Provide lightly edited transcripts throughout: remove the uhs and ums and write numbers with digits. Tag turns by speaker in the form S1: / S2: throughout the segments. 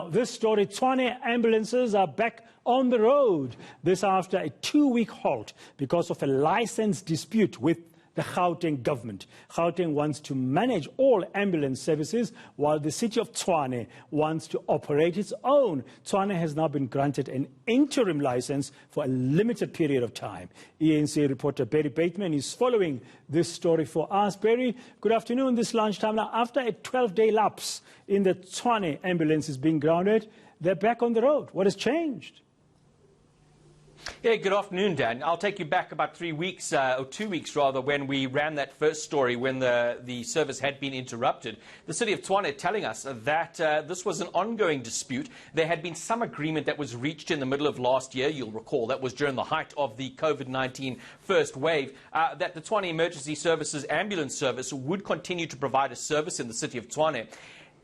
S1: Now, this story, Tshwane Ambulances are back on the road. This after a 2-week halt because of a license dispute with the Gauteng government. Gauteng wants to manage all ambulance services while the city of Tshwane wants to operate its own. Tshwane has now been granted an interim license for a limited period of time. eNCA reporter Barry Bateman is following this story for us. Barry, good afternoon this lunchtime. Now, after a 12-day lapse in the Tshwane ambulances being grounded, they're back on the road. What has changed?
S2: Yeah, good afternoon, Dan. I'll take you back about 3 weeks, or 2 weeks rather, when we ran that first story when the service had been interrupted. The city of Tshwane telling us that this was an ongoing dispute. There had been some agreement that was reached in the middle of last year. You'll recall that was during the height of the COVID-19 first wave, that the Tshwane Emergency Services ambulance service would continue to provide a service in the city of Tshwane.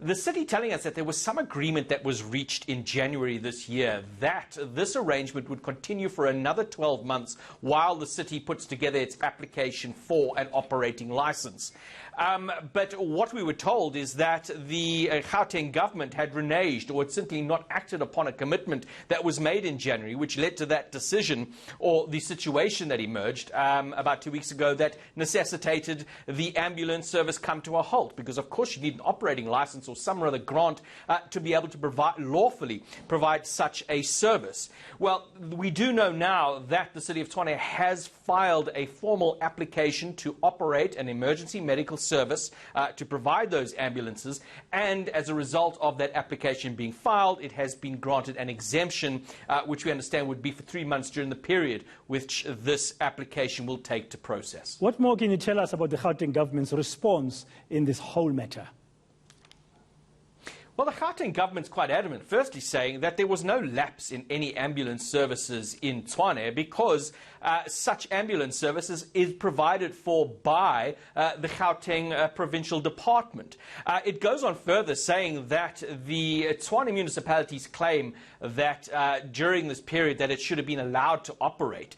S2: The city telling us that there was some agreement that was reached in January this year that this arrangement would continue for another 12 months while the city puts together its application for an operating license. But what we were told is that the Gauteng government had reneged or had simply not acted upon a commitment that was made in January, which led to that decision or the situation that emerged about 2 weeks ago that necessitated the ambulance service come to a halt, because of course you need an operating license or some other grant to be able to lawfully provide such a service. Well, we do know now that the city of Tshwane has filed a formal application to operate an emergency medical service to provide those ambulances, and as a result of that application being filed, it has been granted an exemption which we understand would be for 3 months during the period which this application will take to process.
S1: What more can you tell us about the Gauteng government's response in this whole matter?
S2: Well, the Gauteng government's quite adamant, firstly saying that there was no lapse in any ambulance services in Tshwane because such ambulance services is provided for by the Gauteng Provincial Department. It goes on further saying that the Tshwane municipality's claim that during this period that it should have been allowed to operate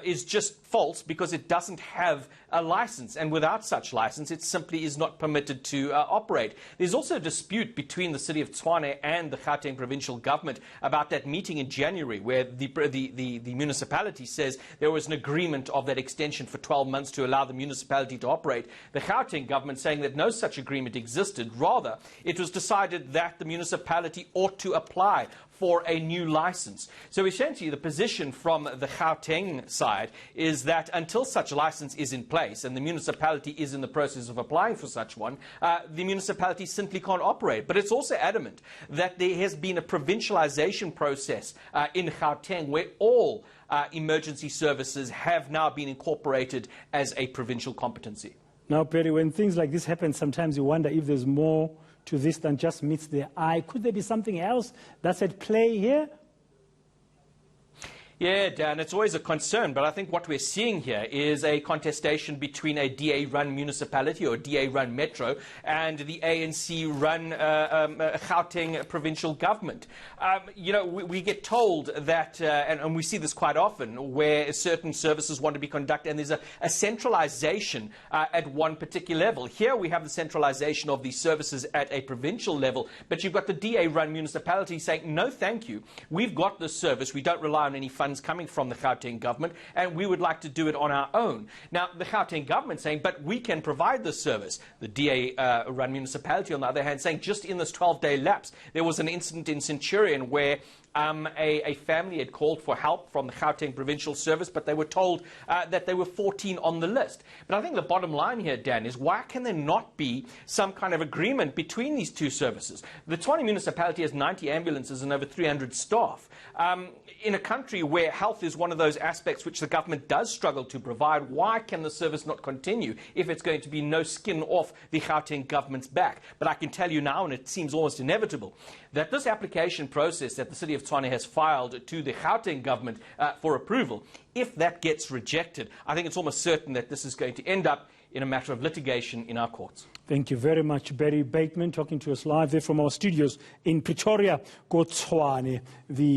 S2: is just false because it doesn't have a license, and without such license it simply is not permitted to operate. There's also a dispute between the city of Tshwane and the Gauteng provincial government about that meeting in January where the municipality says there was an agreement of that extension for 12 months to allow the municipality to operate. The Gauteng government saying that no such agreement existed. Rather, it was decided that the municipality ought to apply for a new license. So essentially the position from the Gauteng side is that until such license is in place and the municipality is in the process of applying for such one, the municipality simply can't operate. But it's also adamant that there has been a provincialization process in Gauteng where all emergency services have now been incorporated as a provincial competency.
S1: Now, Perry, when things like this happen, sometimes you wonder if there's more to this than just meets the eye. Could there be something else that's at play here?
S2: Yeah, Dan, it's always a concern, but I think what we're seeing here is a contestation between a DA-run municipality or DA-run metro and the ANC-run Gauteng provincial government. You know, we get told that, and we see this quite often, where certain services want to be conducted, and there's a centralization at one particular level. Here we have the centralization of these services at a provincial level, but you've got the DA-run municipality saying, no, thank you. We've got this service. We don't rely on any funds coming from the Gauteng government, and we would like to do it on our own. Now, the Gauteng government saying, but we can provide this service. The DA-run municipality, on the other hand, saying just in this 12-day lapse, there was an incident in Centurion where a family had called for help from the Gauteng Provincial Service, but they were told that they were 14 on the list. But I think the bottom line here, Dan, is why can there not be some kind of agreement between these two services? The Tshwane municipality has 90 ambulances and over 300 staff. In a country where health is one of those aspects which the government does struggle to provide, why can the service not continue if it's going to be no skin off the Gauteng government's back? But I can tell you now, and it seems almost inevitable, that this application process that the city of Tshwane has filed to the Gauteng government for approval, if that gets rejected, I think it's almost certain that this is going to end up in a matter of litigation in our courts.
S1: Thank you very much, Barry Bateman, talking to us live there from our studios in Pretoria, Tshwane.